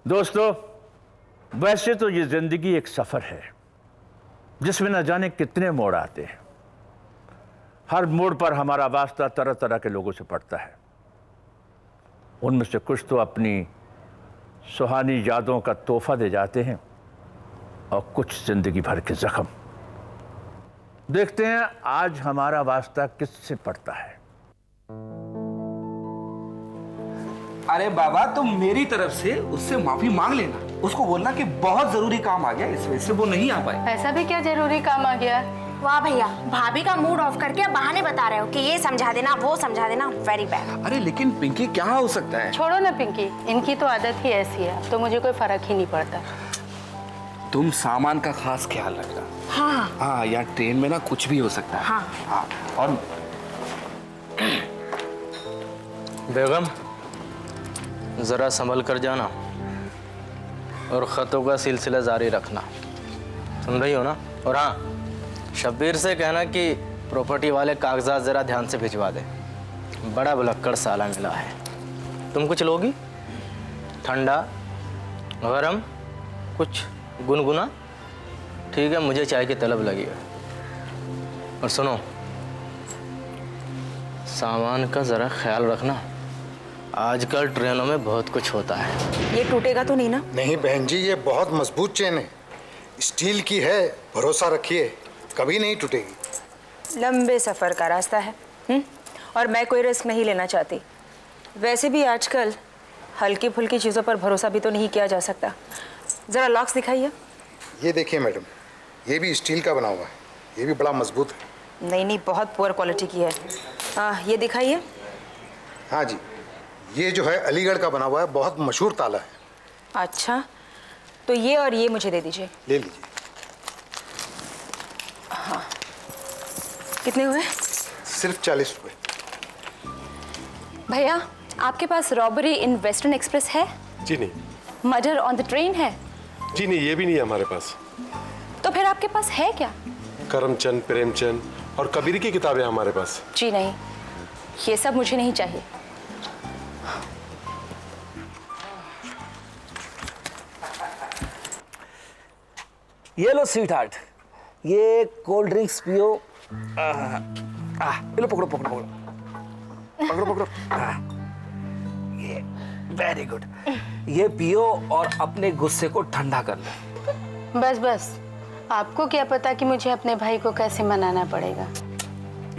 दोस्तों, वैसे तो ये जिंदगी एक सफर है जिसमें न जाने कितने मोड़ आते हैं। हर मोड़ पर हमारा वास्ता तरह तरह के लोगों से पड़ता है। उनमें से कुछ तो अपनी सुहानी यादों का तोहफा दे जाते हैं और कुछ जिंदगी भर के जख्म। देखते हैं आज हमारा वास्ता किससे पड़ता है। अरे बाबा, तुम मेरी तरफ से उससे माफी मांग लेना। उसको बोलना कि बहुत जरूरी काम आ गया, इस वजह से वो नहीं आ पाए। ऐसा भी क्या जरूरी काम आ गया? वाह भैया, भाभी का मूड ऑफ करके बहाने बता रहे हो कि ये समझा देना वो समझा देना। Very bad. अरे लेकिन पिंकी, क्या हो सकता है? छोड़ो ना पिंकी, इनकी तो आदत ही ऐसी है, अब तो मुझे कोई फर्क ही नहीं पड़ता। तुम सामान का खास ख्याल रखना। हाँ हाँ, यहाँ ट्रेन में ना कुछ भी हो सकता है। हाँ हाँ। और बेगम, जरा संभल कर जाना और खतों का सिलसिला जारी रखना, सुन रही हो ना? और हाँ, शब्बीर से कहना कि प्रॉपर्टी वाले कागजात जरा ध्यान से भिजवा दे। बड़ा भुलक्कड़ साला मिला है। तुम कुछ लोगी? ठंडा, गरम, कुछ गुनगुना? ठीक है, मुझे चाय की तलब लगी है। और सुनो, सामान का जरा ख्याल रखना, आजकल ट्रेनों में बहुत कुछ होता है। ये टूटेगा तो नहीं ना? नहीं बहन जी, ये बहुत मजबूत चेन है, स्टील की है, भरोसा रखिए, कभी नहीं टूटेगी। लंबे सफ़र का रास्ता है और मैं कोई रिस्क नहीं लेना चाहती। वैसे भी आजकल हल्की फुल्की चीज़ों पर भरोसा भी तो नहीं किया जा सकता। ज़रा लॉक्स दिखाइए। ये देखिए मैडम, ये भी स्टील का बना हुआ है, ये भी बड़ा मजबूत है। नहीं, बहुत पुअर क्वालिटी की है। ये दिखाइए। हाँ जी, ये जो है अलीगढ़ का बना हुआ है, बहुत मशहूर ताला है। अच्छा, तो ये और ये मुझे दे दीजिए। ले लीजिए। हाँ, कितने हुए? सिर्फ 40 रुपये। भैया, आपके पास रॉबरी इन वेस्टर्न एक्सप्रेस है? जी नहीं। मर्डर ऑन द ट्रेन है? जी नहीं, ये भी नहीं है हमारे पास। तो फिर आपके पास है क्या? करमचंद, प्रेमचंद और कबीर की किताबें हमारे पास। जी नहीं, ये सब मुझे नहीं चाहिए। ये लो स्वीट हार्ट, ये कोल्ड ड्रिंक्स पियो। ये लो, पकड़ो पकड़ो पकड़ो पकड़ो पकड़ो। ये वेरी गुड। ये पियो और अपने गुस्से को ठंडा कर लो। बस बस, आपको क्या पता कि मुझे अपने भाई को कैसे मनाना पड़ेगा।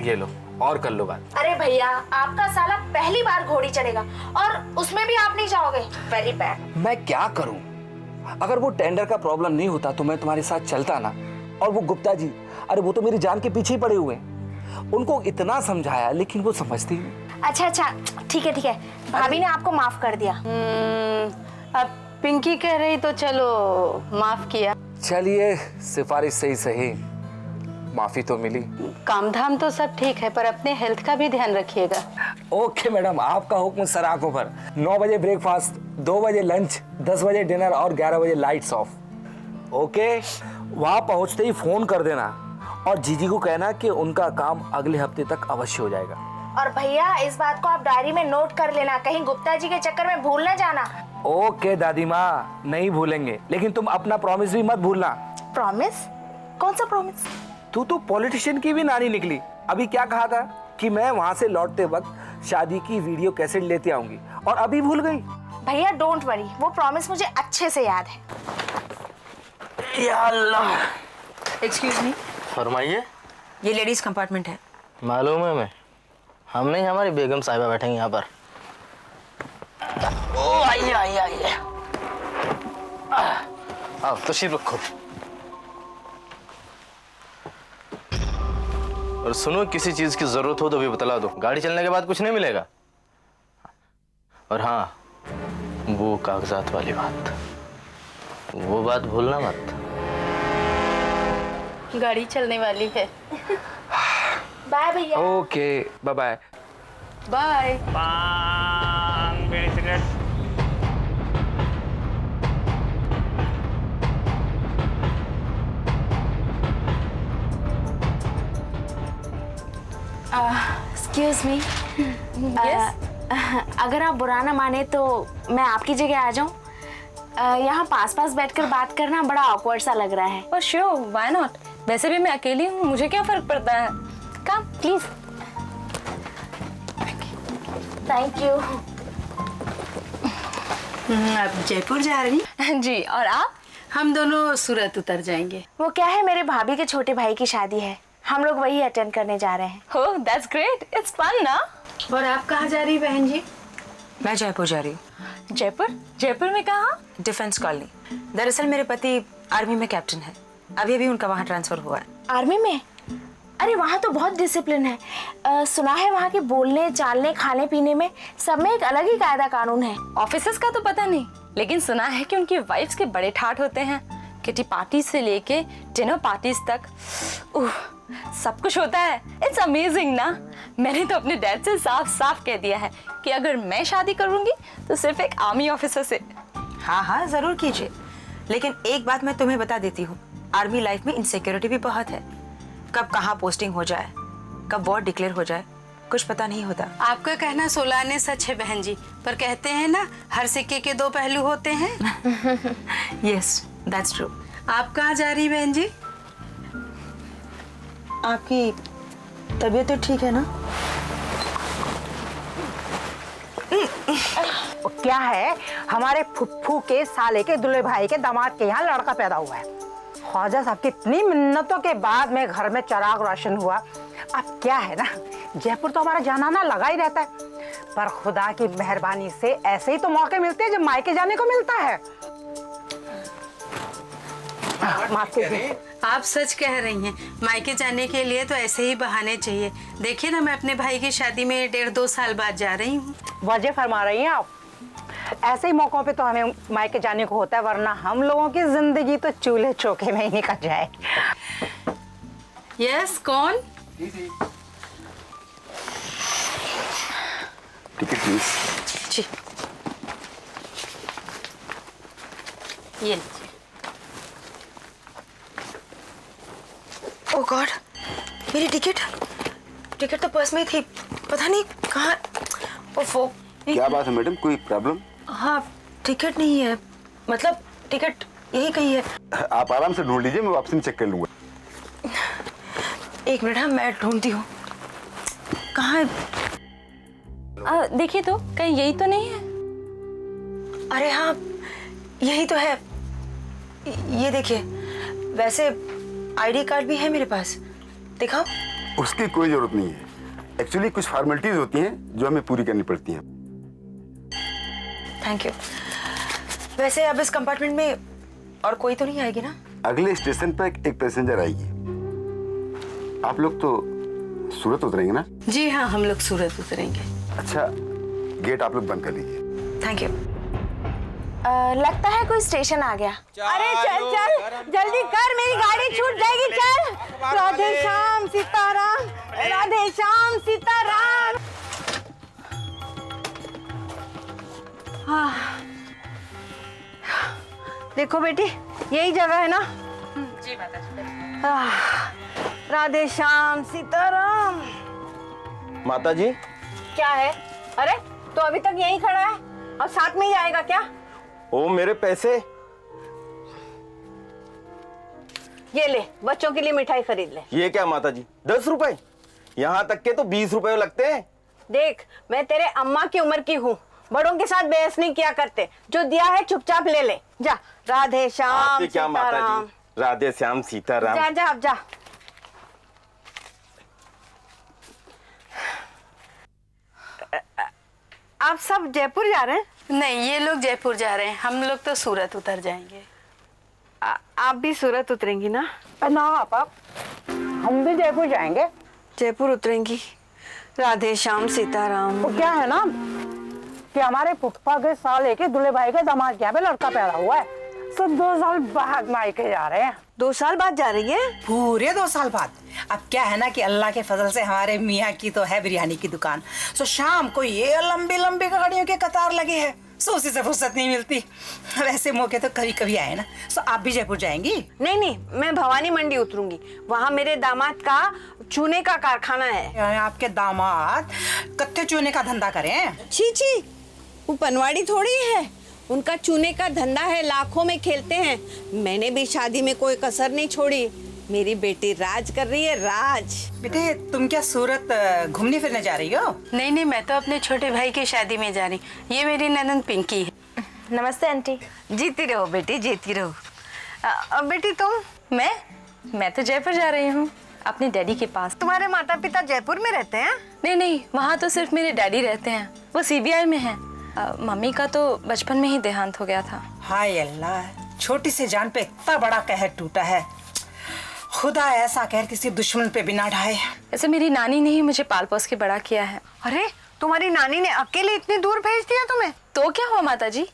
ये लो, और कर लो बात। अरे भैया, आपका साला पहली बार घोड़ी चढ़ेगा और उसमें भी आप नहीं जाओगे। Very bad. मैं क्या करूं? अगर वो टेंडर का प्रॉब्लम नहीं होता तो मैं तुम्हारे साथ चलता ना। और वो गुप्ता जी, अरे वो तो मेरी जान के पीछे ही पड़े हुए हैं। उनको इतना समझाया लेकिन वो समझती नहीं। अच्छा अच्छा, ठीक है ठीक है, भाभी ने आपको माफ कर दिया। अब पिंकी कह रही तो चलो माफ किया। चलिए, सिफारिश सही सही, माफी तो मिली। काम धाम तो सब ठीक है, पर अपने हेल्थ का भी ध्यान रखिएगा। ओके मैडम, आपका हुक्म सर आंखों पर। 9 बजे ब्रेकफास्ट, 2 बजे लंच, 10 बजे डिनर और 11 बजे लाइट्स ऑफ। ओके, वहां पहुंचते ही फोन कर देना और जीजी को कहना कि उनका काम अगले हफ्ते तक अवश्य हो जाएगा। और भैया, इस बात को आप डायरी में नोट कर लेना, कहीं गुप्ता जी के चक्कर में भूल ना जाना। ओके दादी माँ, नहीं भूलेंगे, लेकिन तुम अपना प्रॉमिस भी मत भूलना। प्रॉमिस? कौन सा प्रॉमिस? तू तो पॉलिटिशियन की भी नानी निकली। अभी क्या कहा था कि मैं वहां से लौटते वक्त शादी की वीडियो कैसेट लेते आऊंगी, और अभी भूल गई। भैया डोंट वरी, वो प्रॉमिस मुझे अच्छे से याद है। या अल्लाह। एक्सक्यूज मी, फरमाइए। ये लेडीज कंपार्टमेंट है। मालूम है, मैं हम नहीं, हमारी बेगम साहिबा बैठेंगे यहाँ पर। ओ आइए आइए आइए, आओ तशरीफ रखो। और सुनो, किसी चीज की जरूरत हो तो भी बतला दो, गाड़ी चलने के बाद कुछ नहीं मिलेगा। और हाँ, वो कागजात वाली बात, वो बात भूलना मत। गाड़ी चलने वाली है। बाय भैया। Okay, bye bye. Bye. Excuse me, अगर आप बुरा ना माने तो मैं आपकी जगह आ जाऊं? यहाँ पास पास बैठकर बात करना बड़ा ऑकवर्ड सा लग रहा है। पर श्योर, व्हाई नॉट? वैसे भी मैं अकेली हूँ, मुझे क्या फर्क पड़ता है। Come please. Thank you. आप जयपुर जा रही? जी, और आप? हम दोनों सूरत उतर जाएंगे। वो क्या है, मेरे भाभी के छोटे भाई की शादी है, हम लोग वही अटेंड करने जा रहे हैं। Oh, that's great. It's fun ना? और आप कहाँ जा रही बहन जी? मैं जयपुर जा रही हूँ। जयपुर? जयपुर में कहाँ? Defence colony. दरअसल मेरे पति आर्मी में कैप्टन है, अभी अभी उनका वहाँ ट्रांसफर हुआ है। आर्मी में? अरे वहाँ तो बहुत डिसिप्लिन है। सुना है वहाँ के बोलने चालने खाने पीने में सब में एक अलग ही कायदा कानून है। ऑफिसर्स का तो पता नहीं, लेकिन सुना है कि उनकी वाइफ्स के बड़े ठाठ होते हैं। किटी पार्टी से लेके डिनर पार्टीज तक सब कुछ होता है। इट्स अमेजिंग ना। मैंने तो अपने डैड से साफ साफ कह दिया है कि अगर मैं शादी करूंगी तो सिर्फ एक आर्मी ऑफिसर से। हाँ हाँ जरूर कीजिए, लेकिन एक बात मैं तुम्हें बता देती हूँ, आर्मी लाइफ में इनसिक्योरिटी भी बहुत है। कब कहाँ पोस्टिंग हो जाए, कब वॉर डिक्लेयर हो जाए, कुछ पता नहीं होता। आपका कहना 16 आने सच है बहन जी, पर कहते हैं ना हर सिक्के के दो पहलू होते हैं। Yes that's true. आप कहाँ जा रही बहन जी? आपकी तबीयत तो ठीक है ना? क्या है, हमारे फुफ्फू के साले के दूल्हे भाई के दामाद के यहाँ लड़का पैदा हुआ है। ख्वाजा साहब की इतनी मिन्नतों के बाद में घर में चिराग रोशन हुआ। अब क्या है ना, जयपुर तो हमारा जाना ना लगा ही रहता है, पर खुदा की मेहरबानी से ऐसे ही तो मौके मिलते हैं जब मायके जाने को मिलता है। माफ कीजिए। आप सच कह रही हैं, मायके जाने के लिए तो ऐसे ही बहाने चाहिए। देखिए ना, मैं अपने भाई की शादी में 1.5-2 साल बाद जा रही हूँ। वजह फरमा रही हैं आप। ऐसे ही मौकों पे तो हमें मायके जाने को होता है, वरना हम लोगों की जिंदगी तो चूल्हे चौके में ही निकल जाए। यस, कौन? Ticket please. जी, ये लीजिए। ओह गॉड, मेरी टिकट तो पर्स में ही थी, पता नहीं कहाँ। ओफो। क्या बात है मैडम, कोई प्रॉब्लम? हाँ, टिकट नहीं है, मतलब टिकट यही कहीं है। आप आराम से ढूंढ लीजिए, मैं वापसी में चेक कर लूंगा। एक मिनट, हाँ मैं ढूंढती हूँ। कहाँ है? देखिए तो, कहीं यही तो नहीं है? अरे हाँ, यही तो है। ये देखिए, वैसे आईडी कार्ड भी है मेरे पास, दिखाओ। उसकी कोई जरूरत नहीं है। एक्चुअली कुछ फॉर्मेलिटीज होती हैं जो हमें पूरी करनी पड़ती हैं। Thank you. वैसे अब इस कंपार्टमेंट में और कोई तो नहीं आएगी ना? अगले स्टेशन पर एक पैसेंजर आएगी। आप लोग तो सूरत उतरेंगे ना? जी हाँ, हम लोग सूरत उतरेंगे। अच्छा, गेट आप लोग बंद कर लीजिए। Thank you. लगता है कोई स्टेशन आ गया। अरे चल चल जल्दी कर, मेरी गाड़ी छूट जाएगी। चल। राधे श्याम सीताराम, राधे श्याम सीताराम। देखो बेटी, यही जगह है ना? जी माताजी। राधे श्याम सीताराम। माता जी। क्या है? अरे तो अभी तक यहीं खड़ा है और साथ में ही आएगा क्या? ओ मेरे पैसे। ये ले, बच्चों के लिए मिठाई खरीद ले। ये क्या माता जी, 10 रुपए? यहाँ तक के तो 20 रुपए लगते हैं। देख, मैं तेरे अम्मा की उम्र की हूँ, बड़ों के साथ बहस नहीं किया करते। जो दिया है चुपचाप ले ले। जा। राधे श्याम क्या माता सीताराम। जी, राधे श्याम सीताराम। जा जा अब जा। आप सब जयपुर जा रहे हैं? नहीं, ये लोग जयपुर जा रहे हैं, हम लोग तो सूरत उतर जाएंगे। आप भी सूरत उतरेंगी ना? ना पापा, हम भी जयपुर जाएंगे। जयपुर उतरेंगी? राधे श्याम सीताराम। तो क्या है ना कि हमारे पुप्पा के साले के दूल्हे भाई के दामाद के यहाँ पे लड़का पैदा हुआ है, तो 2 साल बाद मायके जा रहे हैं। 2 साल बाद जा रही है? पूरे 2 साल बाद। अब क्या है ना कि अल्लाह के फजल से हमारे मियाँ की तो है बिरयानी की दुकान, सो शाम को ये लंबी लंबी गाड़ियों के कतार लगे है, सो उसी से फुर्सत नहीं मिलती। वैसे मौके तो कभी कभी आए ना। सो आप भी जयपुर जाएंगी? नहीं नहीं, मैं भवानी मंडी उतरूंगी, वहाँ मेरे दामाद का चूने का कारखाना है। आपके दामाद कत्थे चूने का धंधा करें? छी छी, वो पनवाड़ी थोड़ी है, उनका चूने का धंधा है, लाखों में खेलते हैं। मैंने भी शादी में कोई कसर नहीं छोड़ी। मेरी बेटी राज कर रही है, राज। बेटे तुम क्या सूरत घूमने फिरने जा रही हो? नहीं नहीं, मैं तो अपने छोटे भाई की शादी में जा रही। ये मेरी ननद पिंकी है। नमस्ते आंटी। जीती रहो बेटी, जीती रहो। बेटी तुम? मैं तो जयपुर जा रही हूँ अपने डैडी के पास। तुम्हारे माता पिता जयपुर में रहते हैं? नहीं नहीं, वहाँ तो सिर्फ मेरे डैडी रहते हैं, वो CBI में हैं। मम्मी का तो बचपन में ही देहांत हो गया था। हाय अल्लाह, छोटी सी जान पे इतना बड़ा कहर टूटा है। खुदा ऐसा कहर किसी दुश्मन पे बिना ढाए। ऐसे मेरी नानी ने ही मुझे पाल पोस के बड़ा किया है। अरे तुम्हारी नानी ने अकेले इतनी दूर भेज दिया तुम्हें? तो क्या हुआ माता जी,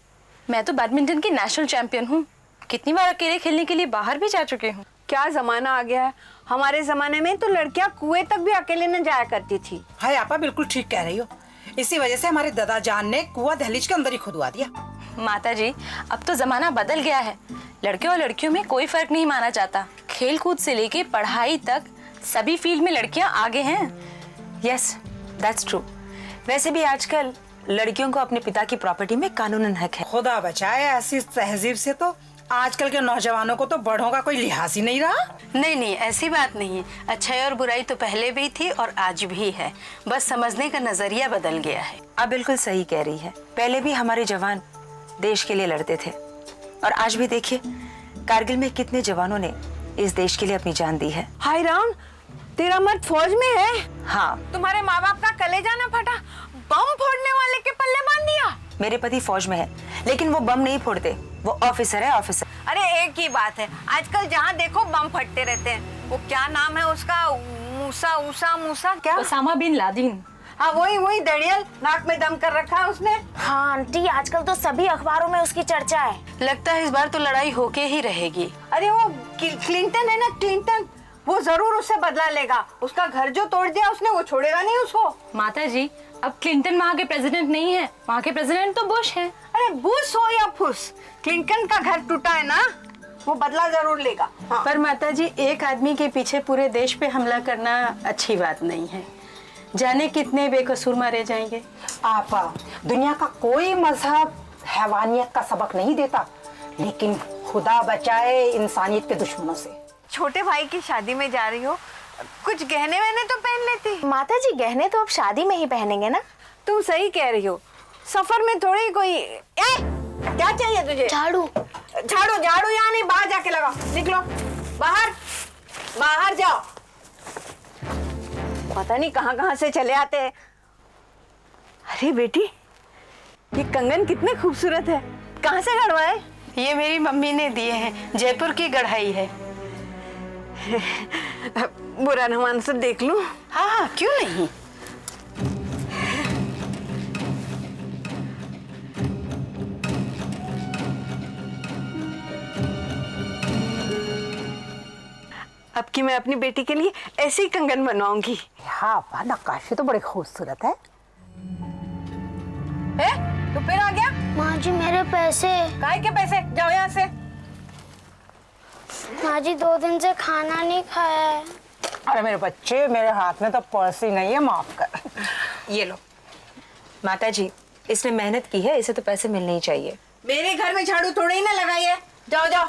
मैं तो बैडमिंटन की नेशनल चैंपियन हूँ। कितनी बार अकेले खेलने के लिए बाहर भी जा चुकी हूँ। क्या जमाना आ गया है। हमारे जमाने में तो लड़कियां कुएं तक भी अकेले न जाया करती थी। हाय आपा, बिल्कुल ठीक कह रही हो। इसी वजह से हमारे दादा जान ने कुआं दहलीज के अंदर ही खुदवा दिया। माता जी, अब तो जमाना बदल गया है। लड़के और लड़कियों में कोई फर्क नहीं माना जाता। खेल कूद से लेके पढ़ाई तक सभी फील्ड में लड़कियां आगे हैं। Yes, that's true. वैसे भी आजकल लड़कियों को अपने पिता की प्रॉपर्टी में कानूनन हक है। खुदा बचाए, ऐसी तहजीब से तो आजकल के नौजवानों को तो बड़ों का कोई लिहाज ही नहीं रहा। नहीं नहीं, ऐसी बात नहीं है। अच्छाई और बुराई तो पहले भी थी और आज भी है, बस समझने का नजरिया बदल गया है। आप बिल्कुल सही कह रही है। पहले भी हमारे जवान देश के लिए लड़ते थे और आज भी देखिए कारगिल में कितने जवानों ने इस देश के लिए अपनी जान दी है। हाय राम, तेरा मर्द फौज में है? हाँ। तुम्हारे माँ बाप का कलेजा ना फटा? बम फोड़ने वाले के पल्ले बांध दिया? मेरे पति फौज में है, लेकिन वो बम नहीं फोड़ते, वो ऑफिसर है, ऑफिसर। अरे एक ही बात है, आजकल जहाँ देखो बम फटते रहते हैं। वो क्या नाम है उसका, मूसा क्या? Osama bin Laden. हाँ वही दड़ियल, नाक में दम कर रखा है उसने। हाँ आंटी, आजकल तो सभी अखबारों में उसकी चर्चा है। लगता है इस बार तो लड़ाई होके ही रहेगी। अरे वो क्लिंटन है ना, क्लिंटन, वो जरूर उससे बदला लेगा। उसका घर जो तोड़ दिया उसने, वो छोड़ेगा नहीं उसको। माता जी, अब क्लिंटन वहाँ के प्रेसिडेंट नहीं है, वहाँ के प्रेसिडेंट तो बुश है। अरे बुश हो या फुस, क्लिंटन का घर टूटा है ना, वो बदला जरूर लेगा। हाँ। पर माता जी, एक आदमी के पीछे पूरे देश पे हमला करना अच्छी बात नहीं है। जाने कितने बेकसूर मारे जाएंगे। आपा, दुनिया का कोई मजहब हैवानियत का सबक नहीं देता, लेकिन खुदा बचाए इंसानियत के दुश्मनों से। छोटे भाई की शादी में जा रही हो, कुछ गहने वहने तो पहन लेती। माता जी, गहने तो अब शादी में ही पहनेंगे ना। तुम सही कह रही हो, सफर में थोड़ी कोई। क्या चाहिए तुझे? झाड़ू। झाड़ू यहाँ नहीं, बाहर जाके लगाओ। निकलो बाहर जाओ। पता नहीं कहाँ से चले आते हैं। अरे बेटी, ये कंगन कितने खूबसूरत है, कहाँ से गढ़वाए? ये मेरी मम्मी ने दिए हैं, जयपुर की गढ़ाई है। बुरा न मान, सब देख लूं? हाँ, क्यों नहीं। अब की मैं अपनी बेटी के लिए ऐसी कंगन बनवाऊंगी। हाँ, नक्काशी तो बड़ी खूबसूरत है। तू फिर आ गया? माँ जी, मेरे पैसे। काय के पैसे? जाओ यहाँ से। माँ जी, 2 दिन से खाना नहीं खाया है। अरे मेरे बच्चे, मेरे हाथ में तो पर्स ही नहीं है, माफ कर। ये लो माता जी, इसने मेहनत की है, इसे तो पैसे मिलने ही चाहिए। मेरे घर में झाड़ू थोड़ी ही ना लगाई है। जाओ।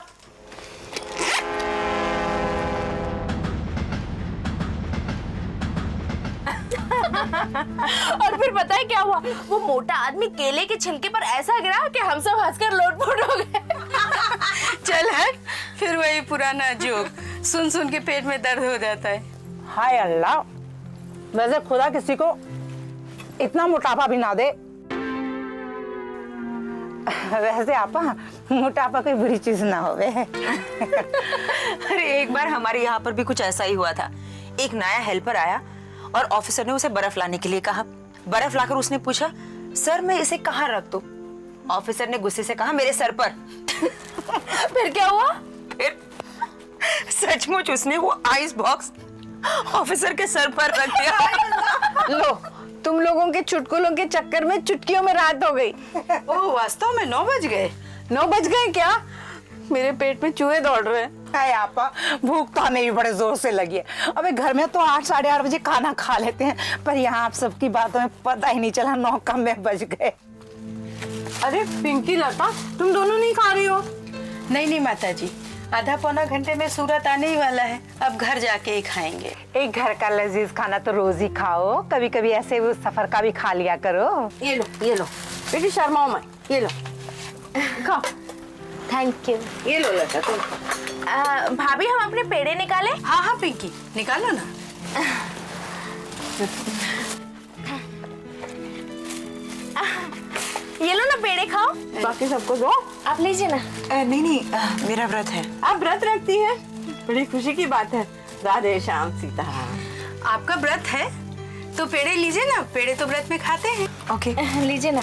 और फिर पता है क्या हुआ? वो मोटा आदमी केले के छिलके पर ऐसा गिरा कि हम सब हंसकर लोटपोट हो गए। चल हट, फिर वही पुराना जोक सुन के पेट में दर्द हो जाता है। हाय अल्लाह, वैसे खुदा किसी को इतना मोटापा भी ना दे। वैसे आपा, मोटापा कोई बुरी चीज ना होवे। अरे एक बार हमारे यहाँ पर भी कुछ ऐसा ही हुआ था। एक नया हेल्पर आया और ऑफिसर ने उसे बर्फ लाने के लिए कहा। बर्फ लाकर उसने पूछा, सर मैं इसे कहाँ रख दूं? ऑफिसर ने गुस्से से कहा, मेरे सर पर। फिर क्या हुआ? फिर सचमुच उसने वो आइस बॉक्स ऑफिसर के सर पर रख दिया। लो, तुम लोगों के चुटकुलों के चक्कर में चुटकियों में रात हो गई। ओह, वास्तव में 9 बज गए। 9 बज गए क्या? मेरे पेट में चूहे दौड़ रहे हैं। है आपा, भूख तो हमें भी बड़े जोर से लगी है। अबे घर में तो 8 साढ़े 8 बजे खाना खा लेते हैं, पर यहाँ आप सबकी बातों में पता ही नहीं चला 9 कम में बज गए। अरे पिंकी लता, तुम दोनों नहीं खा रही हो? नहीं नहीं माता जी, आधा पौना घंटे में सूरत आने ही वाला है, अब घर जाके ही खाएंगे। एक घर का लजीज खाना तो रोज ही खाओ, कभी कभी ऐसे वो सफर का भी खा लिया करो। ये लो बेटी, शर्माओ मत, ये लो खाओ। Thank you. ये लो लता तुम। भाभी हम अपने पेड़े निकाले? हाँ हाँ पिंकी, निकालो ना। ये लो ना, पेड़े खाओ। बाकी सबको दो। आप लीजिए ना। नहीं, मेरा व्रत है। आप व्रत रखती हैं? बड़ी खुशी की बात है। राधे श्याम सीताराम। आपका व्रत है तो पेड़े लीजिए ना, पेड़े तो व्रत में खाते हैं। ओके लीजिए ना।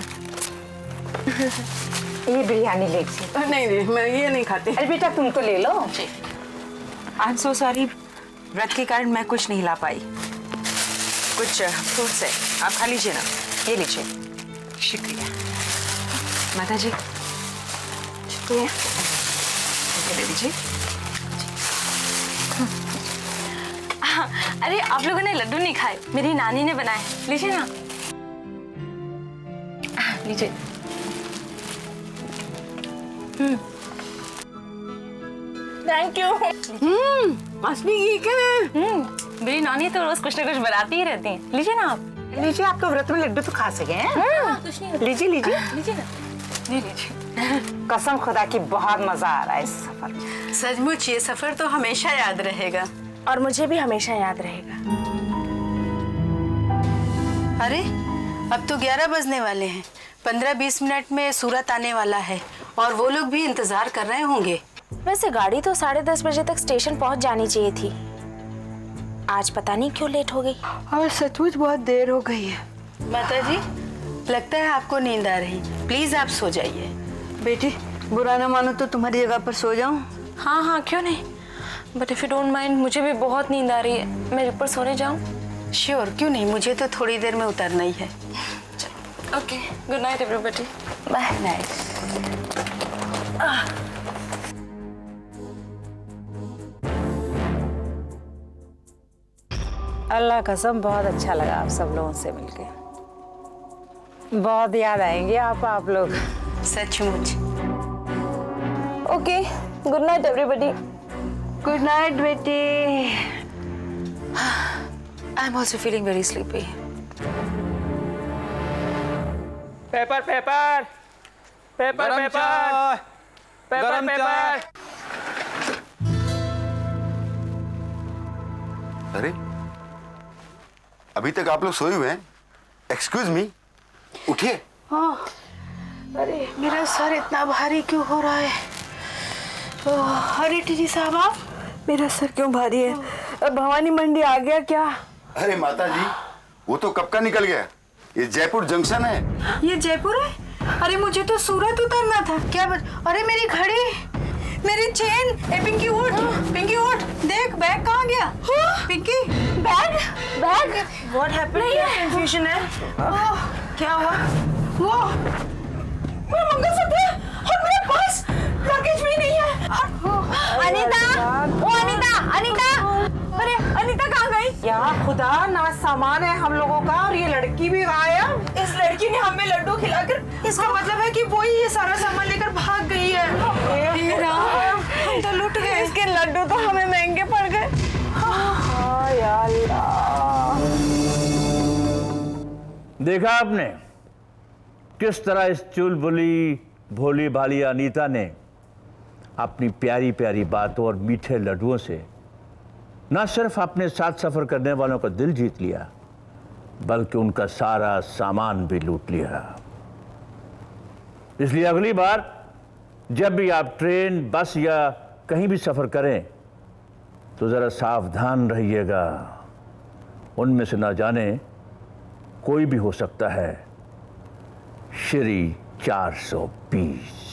ये बिरयानी लीजिए। नहीं, मैं ये नहीं खाती। अरे बेटा तुम तो ले लो। आई एम सो सॉरी, व्रत के कारण मैं कुछ नहीं ला पाई। कुछ फ्रूट्स है, आप खा लीजिए ना। ये लीजिए। शुक्रिया माता जी। शुक्रिया। दे दीजिए। अरे आप लोगों ने लड्डू नहीं खाए, मेरी नानी ने बनाए, लीजिए ना। लीजिए। Thank you. मछली घी के मेरी नानी तो रोज कुछ ना कुछ बनाती ही रहती हैं। लीजिए ना आप। लीजिए, आप तो व्रत में लड्डू तो खा सके हैं। कुछ नहीं, लीजिए लीजिए लीजिए ना। नहीं लीजिए। कसम खुदा की बहुत मजा आ रहा है इस सफर में। सचमुच ये सफर तो हमेशा याद रहेगा। और मुझे भी हमेशा याद रहेगा। अरे अब तो 11 बजने वाले हैं, 15-20 मिनट में सूरत आने वाला है और वो लोग भी इंतजार कर रहे होंगे। वैसे गाड़ी तो 10:30 बजे तक स्टेशन पहुंच जानी चाहिए थी। आज पता नहीं क्यों लेट हो गई। और सचमुच बहुत देर हो गई है। माता जी, लगता है आपको नींद आ रही, प्लीज आप सो जाइए। बेटी बुरा ना मानो तो तुम्हारी जगह पर सो जाऊं? हाँ हाँ क्यों नहीं, but if you don't mind, मुझे भी बहुत नींद आ रही है, मैं ऊपर सोने जाऊँ? श्योर, क्यों नहीं, मुझे तो थोड़ी देर में उतरना ही है। Okay, good night everybody. Bye. Night. Allah कसम बहुत अच्छा लगा आप सब लोगों से मिलके। बहुत याद आएंगे आप लोग। सचमुच। Okay, good night everybody. Good night बेटी। I am also feeling very sleepy. Paper paper paper paper paper paper. अरे अभी तक आप लोग सोए हुए हैं? एक्सक्यूज मी, उठिए। अरे मेरा सर इतना भारी क्यों हो रहा है? अरे टीजी साहब, आप? मेरा सर क्यों भारी है? भवानी मंडी आ गया क्या? अरे माता जी, वो तो कब का निकल गया। ये जयपुर जंक्शन है। ये जयपुर है? अरे मुझे तो सूरत उतरना था। क्या अरे मेरी घड़ी, मेरी चेन। ए पिंकी उठ, पिंकी उठ, देख बैग कहाँ गया? Pinki bag what happened? Confusion है। क्या हुआ? वो मेरा मंगलसूत्र और मेरे पास लगेज भी नहीं है। अनीता, अरे अनीता कहाँ गई? या खुदा, ना सामान है हम लोगों का और ये लड़की भी गायब। इस लड़की ने हमें लड्डू खिलाकर, इसका मतलब है कि वो ही ये सारा सामान लेकर भाग गई है। हम तो लुट गए। इसके लड्डू तो हमें महंगे पड़ गए। देखा आपने किस तरह इस चुलबुली भोली भाली अनीता ने अपनी प्यारी प्यारी बातों और मीठे लड्डुओं से न सिर्फ अपने साथ सफर करने वालों का दिल जीत लिया, बल्कि उनका सारा सामान भी लूट लिया। इसलिए अगली बार जब भी आप ट्रेन, बस या कहीं भी सफर करें तो जरा सावधान रहिएगा। उनमें से ना जाने कोई भी हो सकता है श्री 420।